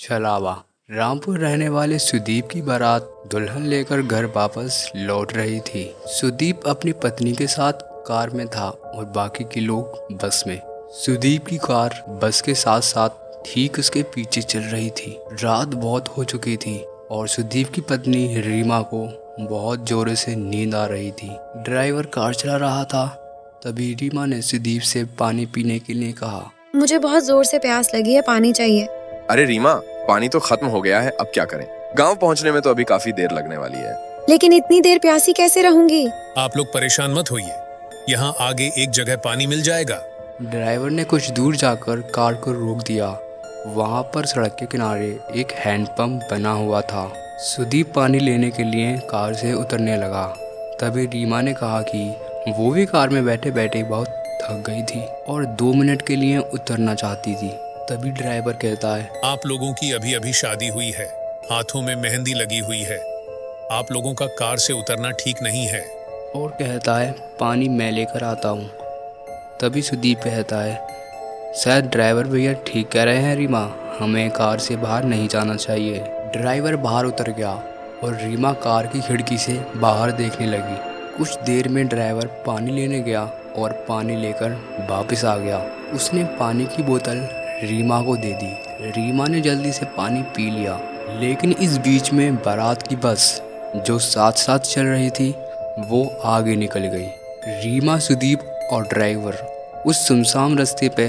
छलावा। रामपुर रहने वाले सुदीप की बारात दुल्हन लेकर घर वापस लौट रही थी। सुदीप अपनी पत्नी के साथ कार में था और बाकी के लोग बस में। सुदीप की कार बस के साथ साथ ठीक उसके पीछे चल रही थी। रात बहुत हो चुकी थी और सुदीप की पत्नी रीमा को बहुत जोरों से नींद आ रही थी। ड्राइवर कार चला रहा था। तभी रीमा ने सुदीप से पानी पीने के लिए कहा। मुझे बहुत जोर से प्यास लगी है, पानी चाहिए। अरे रीमा, पानी तो खत्म हो गया है, अब क्या करें? गांव पहुंचने में तो अभी काफी देर लगने वाली है। लेकिन इतनी देर प्यासी कैसे रहूंगी? आप लोग परेशान मत होइए, यहाँ आगे एक जगह पानी मिल जाएगा। ड्राइवर ने कुछ दूर जाकर कार को रोक दिया। वहाँ पर सड़क के किनारे एक हैंडपंप बना हुआ था। सुदीप पानी लेने के लिए कार से उतरने लगा। तभी रीमा ने कहा कि वो भी कार में बैठे बैठे बहुत थक गई थी और 2 मिनट के लिए उतरना चाहती थी। तभी ड्राइवर कहता है, आप लोगों की अभी अभी शादी हुई है, हाथों में मेहंदी लगी हुई है, आप लोगों का कार से उतरना ठीक नहीं है। और कहता है, पानी मैं लेकर आता हूँ। तभी सुदीप कहता है, शायद ड्राइवर भैया ठीक कह रहे हैं रीमा, हमें कार से बाहर नहीं जाना चाहिए। ड्राइवर बाहर उतर गया और रीमा कार की खिड़की से बाहर देखने लगी। कुछ देर में ड्राइवर पानी लेने गया और पानी लेकर वापस आ गया। उसने पानी की बोतल रीमा को दे दी। रीमा ने जल्दी से पानी पी लिया। लेकिन इस बीच में बारात की बस जो साथ साथ चल रही थी वो आगे निकल गई। रीमा, सुदीप और ड्राइवर उस सुनसान रास्ते पे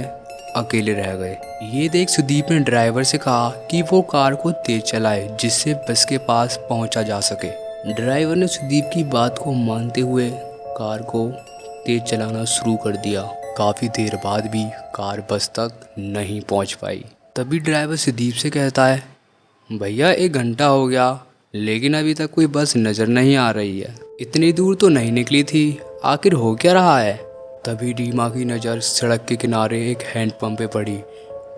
अकेले रह गए। ये देख सुदीप ने ड्राइवर से कहा कि वो कार को तेज चलाए जिससे बस के पास पहुंचा जा सके। ड्राइवर ने सुदीप की बात को मानते हुए कार को तेज चलाना शुरू कर दिया। काफ़ी देर बाद भी कार बस तक नहीं पहुंच पाई। तभी ड्राइवर सुदीप से कहता है, भैया 1 घंटा हो गया लेकिन अभी तक कोई बस नज़र नहीं आ रही है। इतनी दूर तो नहीं निकली थी, आखिर हो क्या रहा है? तभी रीमा की नज़र सड़क के किनारे एक हैंडपंप पे पड़ी।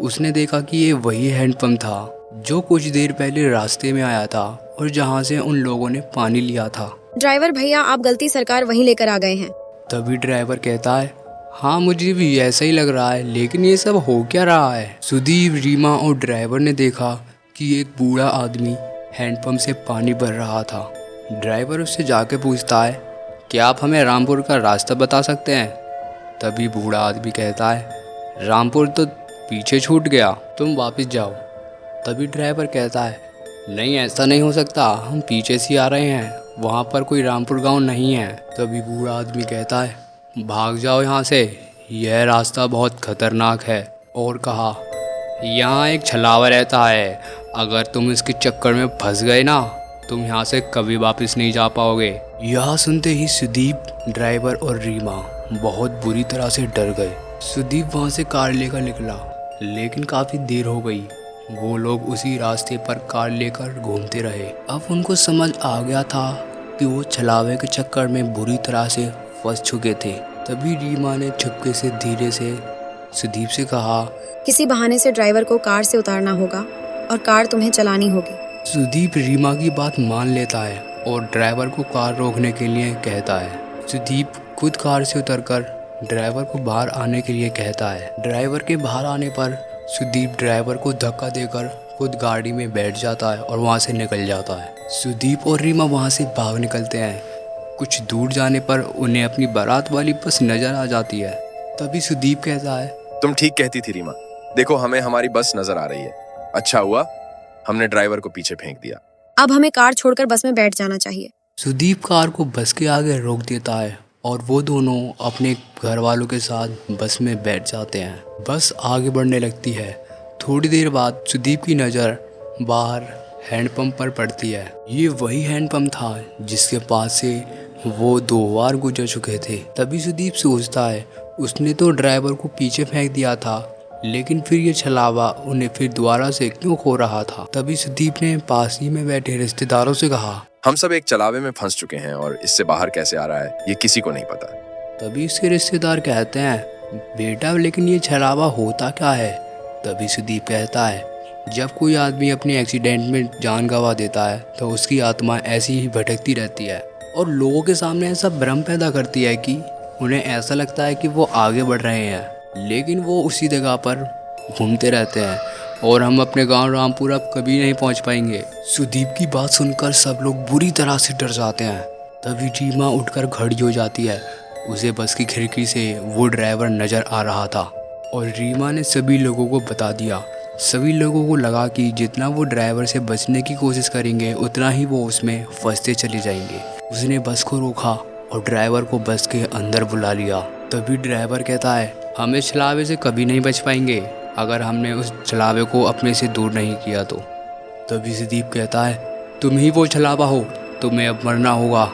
उसने देखा कि ये वही हैंडपंप था जो कुछ देर पहले रास्ते में आया था और जहाँ से उन लोगों ने पानी लिया था। ड्राइवर भैया, आप गलती सरकार वहीं लेकर आ गए हैं। तभी ड्राइवर कहता है, हाँ मुझे भी ऐसा ही लग रहा है, लेकिन ये सब हो क्या रहा है? सुदीप, रीमा और ड्राइवर ने देखा कि एक बूढ़ा आदमी हैंडपंप से पानी भर रहा था। ड्राइवर उससे जाके पूछता है, क्या आप हमें रामपुर का रास्ता बता सकते हैं? तभी बूढ़ा आदमी कहता है, रामपुर तो पीछे छूट गया, तुम वापस जाओ। तभी ड्राइवर कहता है, नहीं ऐसा नहीं हो सकता, हम पीछे से आ रहे हैं, वहाँ पर कोई रामपुर गांव नहीं है। तभी बूढ़ा आदमी कहता है, भाग जाओ यहाँ से, यह रास्ता बहुत खतरनाक है। और कहा, यहाँ एक छलावा रहता है, अगर तुम इसके चक्कर में फंस गए ना, तुम यहाँ से कभी वापस नहीं जा पाओगे। यह सुनते ही सुदीप, ड्राइवर और रीमा बहुत बुरी तरह से डर गए। सुदीप वहाँ से कार लेकर निकला लेकिन काफ़ी देर हो गई। वो लोग उसी रास्ते पर कार लेकर घूमते रहे। अब उनको समझ आ गया था कि वो छलावे के चक्कर में बुरी तरह से फंस चुके थे। तभी रीमा ने चुपके से धीरे से सुदीप से कहा, किसी बहाने से ड्राइवर को कार से उतारना होगा और कार तुम्हें चलानी होगी। सुदीप रीमा की बात मान लेता है और ड्राइवर को कार रोकने के लिए कहता है। सुदीप खुद कार से उतरकर ड्राइवर को बाहर आने के लिए कहता है। ड्राइवर के बाहर आने पर सुदीप ड्राइवर को धक्का देकर खुद गाड़ी में बैठ जाता है और वहाँ से निकल जाता है। सुदीप और रीमा वहाँ से भाग निकलते हैं। कुछ दूर जाने पर उन्हें अपनी बारात वाली बस नजर आ जाती है। तभी सुदीप कहता है, तुम ठीक कहती थी रीमा, देखो हमें हमारी बस नजर आ रही है। अच्छा हुआ हमने ड्राइवर को पीछे फेंक दिया। अब हमें कार छोड़कर बस में बैठ जाना चाहिए। सुदीप कार को बस के आगे रोक देता है और वो दोनों अपने घर वालों के साथ बस में बैठ जाते हैं। बस आगे बढ़ने लगती है। थोड़ी देर बाद सुदीप की नज़र बाहर हैंडपंप पर पड़ती है। ये वही हैंडपंप था जिसके पास से वो 2 बार गुजर चुके थे। तभी सुदीप सोचता है, उसने तो ड्राइवर को पीछे फेंक दिया था, लेकिन फिर ये छलावा उन्हें फिर दोबारा से क्यों खो रहा था? तभी सुदीप ने पास ही में बैठे रिश्तेदारों से कहा, हम सब एक चलावे में फंस चुके हैं और इससे बाहर कैसे आ रहा है ये किसी को नहीं पता। तभी उसके रिश्तेदार कहते हैं, बेटा लेकिन ये छलावा होता क्या है? तभी सुदीप कहता है, जब कोई आदमी अपने एक्सीडेंट में जान गंवा देता है तो उसकी आत्मा ऐसी ही भटकती रहती है और लोगों के सामने ऐसा भ्रम पैदा करती है कि उन्हें ऐसा लगता है कि वो आगे बढ़ रहे हैं, लेकिन वो उसी जगह पर घूमते रहते हैं और हम अपने गांव रामपुर अब कभी नहीं पहुंच पाएंगे। सुदीप की बात सुनकर सब लोग बुरी तरह से डर जाते हैं। तभी रीमा उठकर खड़ी हो जाती है। उसे बस की खिड़की से वो ड्राइवर नजर आ रहा था और रीमा ने सभी लोगों को बता दिया। सभी लोगों को लगा कि जितना वो ड्राइवर से बचने की कोशिश करेंगे उतना ही वो उसमें फंसते चले जाएंगे। उसने बस को रोका और ड्राइवर को बस के अंदर बुला लिया। तभी ड्राइवर कहता है, हम इस छलावे से कभी नहीं बच पाएंगे अगर हमने उस छलावे को अपने से दूर नहीं किया तो। तभी सुदीप कहता है, तुम ही वो छलावा हो, तुम्हें अब मरना होगा।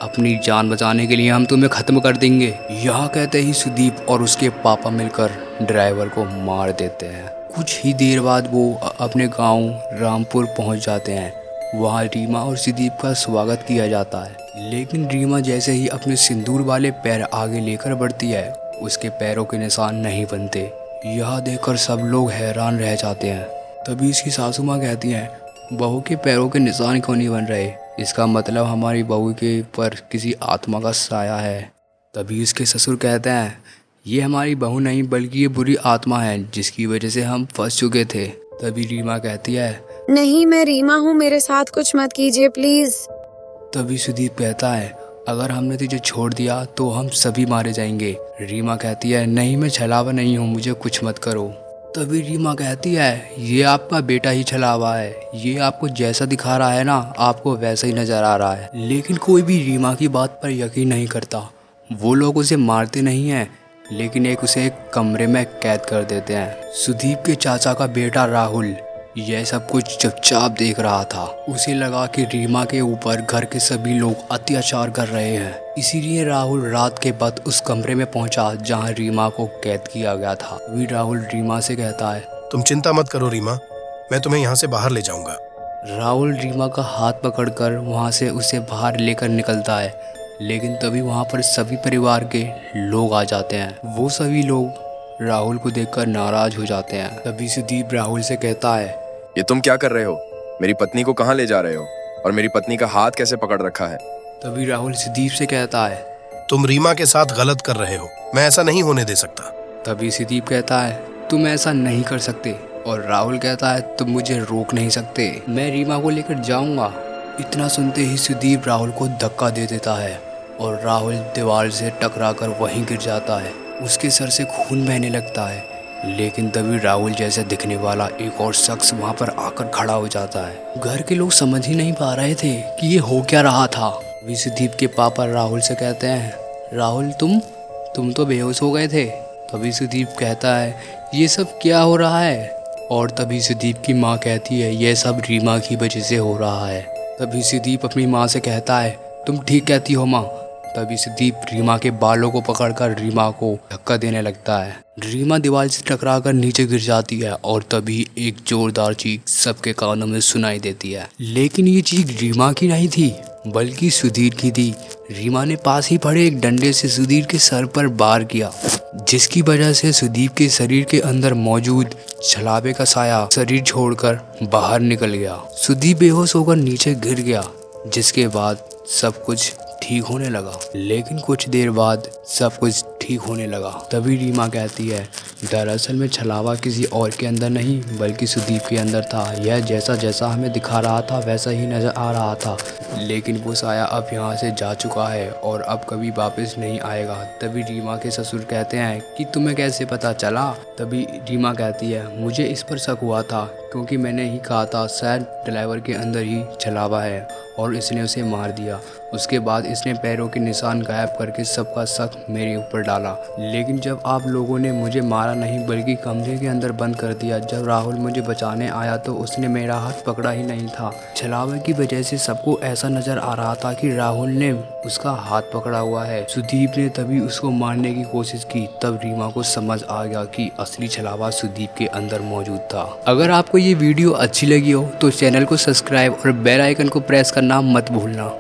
अपनी जान बचाने के लिए हम तुम्हें ख़त्म कर देंगे। यह कहते ही सुदीप और उसके पापा मिलकर ड्राइवर को मार देते हैं। कुछ ही देर बाद वो अपने गांव रामपुर पहुंच जाते हैं। वहाँ रीमा और सुदीप का स्वागत किया जाता है। लेकिन रीमा जैसे ही अपने सिंदूर वाले पैर आगे लेकर बढ़ती है, उसके पैरों के निशान नहीं बनते। यह देखकर सब लोग हैरान रह जाते हैं। तभी इसकी सासू माँ कहती हैं, बहू के पैरों के निशान क्यों नहीं बन रहे? इसका मतलब हमारी बहू के ऊपर किसी आत्मा का साया है। तभी इसके ससुर कहते हैं, ये हमारी बहू नहीं बल्कि ये बुरी आत्मा है जिसकी वजह से हम फंस चुके थे। तभी रीमा कहती है, नहीं, मैं रीमा हूँ, मेरे साथ कुछ मत कीजिए प्लीज। तभी सुदीप कहता है, अगर हमने तुझे छोड़ दिया तो हम सभी मारे जाएंगे। रीमा कहती है, नहीं, मैं छलावा नहीं हूँ, मुझे कुछ मत करो। तभी रीमा कहती है, ये आपका बेटा ही छलावा है, ये आपको जैसा दिखा रहा है ना, आपको वैसा ही नजर आ रहा है। लेकिन कोई भी रीमा की बात पर यकीन नहीं करता। वो लोग उसे मारते नहीं हैं, लेकिन उसे एक कमरे में कैद कर देते हैं। सुदीप के चाचा का बेटा राहुल यह सब कुछ चुपचाप देख रहा था। उसे लगा कि रीमा के ऊपर घर के सभी लोग अत्याचार कर रहे हैं, इसीलिए राहुल रात के वक्त उस कमरे में पहुंचा जहां रीमा को कैद किया गया था। वही राहुल रीमा से कहता है, तुम चिंता मत करो रीमा, मैं तुम्हें यहाँ से बाहर ले जाऊंगा। राहुल रीमा का हाथ पकड़कर वहां से उसे बाहर लेकर निकलता है। लेकिन तभी वहां पर सभी परिवार के लोग आ जाते हैं। वो सभी लोग राहुल को देखकर नाराज हो जाते हैं। तभी सुदीप राहुल से कहता है, ये तुम क्या कर रहे हो? मेरी पत्नी को कहाँ ले जा रहे हो? और मेरी पत्नी का हाथ कैसे पकड़ रखा है? तभी राहुल सुदीप से कहता है, तुम रीमा के साथ गलत कर रहे हो, मैं ऐसा नहीं होने दे सकता। तभी सुदीप कहता है, तुम ऐसा नहीं कर सकते। और राहुल कहता है, तुम मुझे रोक नहीं सकते, मैं रीमा को लेकर जाऊंगा। इतना सुनते ही सुदीप राहुल को धक्का दे देता है और राहुल दीवार से टकराकर वहीं गिर जाता है। उसके सर से खून बहने लगता है। लेकिन तभी राहुल जैसे दिखने वाला एक और शख्स वहां पर आकर खड़ा हो जाता है। घर के लोग समझ ही नहीं पा रहे थे कि ये हो क्या रहा था। अभी सुदीप के पापा राहुल से कहते हैं, राहुल तुम तो बेहोश हो गए थे। तभी सुदीप कहता है, ये सब क्या हो रहा है? और तभी सुदीप की माँ कहती है, यह सब रीमा की वजह से हो रहा है। तभी सुदीप अपनी माँ से कहता है, तुम ठीक कहती हो माँ। तभी सुदीप रीमा के बालों को पकड़कर रीमा को धक्का देने लगता है। रीमा दीवार से टकराकर नीचे गिर जाती है और तभी एक जोरदार चीख सबके कानों में सुनाई देती है। लेकिन ये चीख रीमा की नहीं थी बल्कि सुधीर की थी। रीमा ने पास ही पड़े एक डंडे से सुधीर के सर पर वार किया, जिसकी वजह से सुदीप के शरीर के अंदर मौजूद छलावे का साया शरीर छोड़कर बाहर निकल गया। सुदीप बेहोश होकर नीचे गिर गया, जिसके बाद सब कुछ ठीक होने लगा। लेकिन कुछ देर बाद सब कुछ ठीक होने लगा। तभी रीमा कहती है, दरअसल में छलावा किसी और के अंदर नहीं बल्कि सुदीप के अंदर था। यह जैसा जैसा हमें दिखा रहा था वैसा ही नजर आ रहा था, लेकिन वो साया अब यहाँ से जा चुका है और अब कभी वापस नहीं आएगा। तभी रीमा के ससुर कहते हैं कि तुम्हें कैसे पता चला? तभी रीमा कहती है, मुझे इस पर शक हुआ था क्योंकि मैंने ही कहा था शायद ड्राइवर के अंदर ही छलावा है और इसने उसे मार दिया। उसके बाद इसने पैरों के निशान गायब करके सबका शक मेरे ऊपर डाला। लेकिन जब आप लोगों ने मुझे मारा नहीं बल्कि कमरे के अंदर बंद कर दिया, जब राहुल मुझे बचाने आया तो उसने मेरा हाथ पकड़ा ही नहीं था। छलावे की वजह से सबको ऐसा नजर आ रहा था कि राहुल ने उसका हाथ पकड़ा हुआ है। सुदीप ने तभी उसको मारने की कोशिश की। तब रीमा को समझ आ गया कि असली छलावा सुदीप के अंदर मौजूद था। अगर आपको ये वीडियो अच्छी लगी हो तो चैनल को सब्सक्राइब और बेल आइकन को प्रेस करना मत भूलना।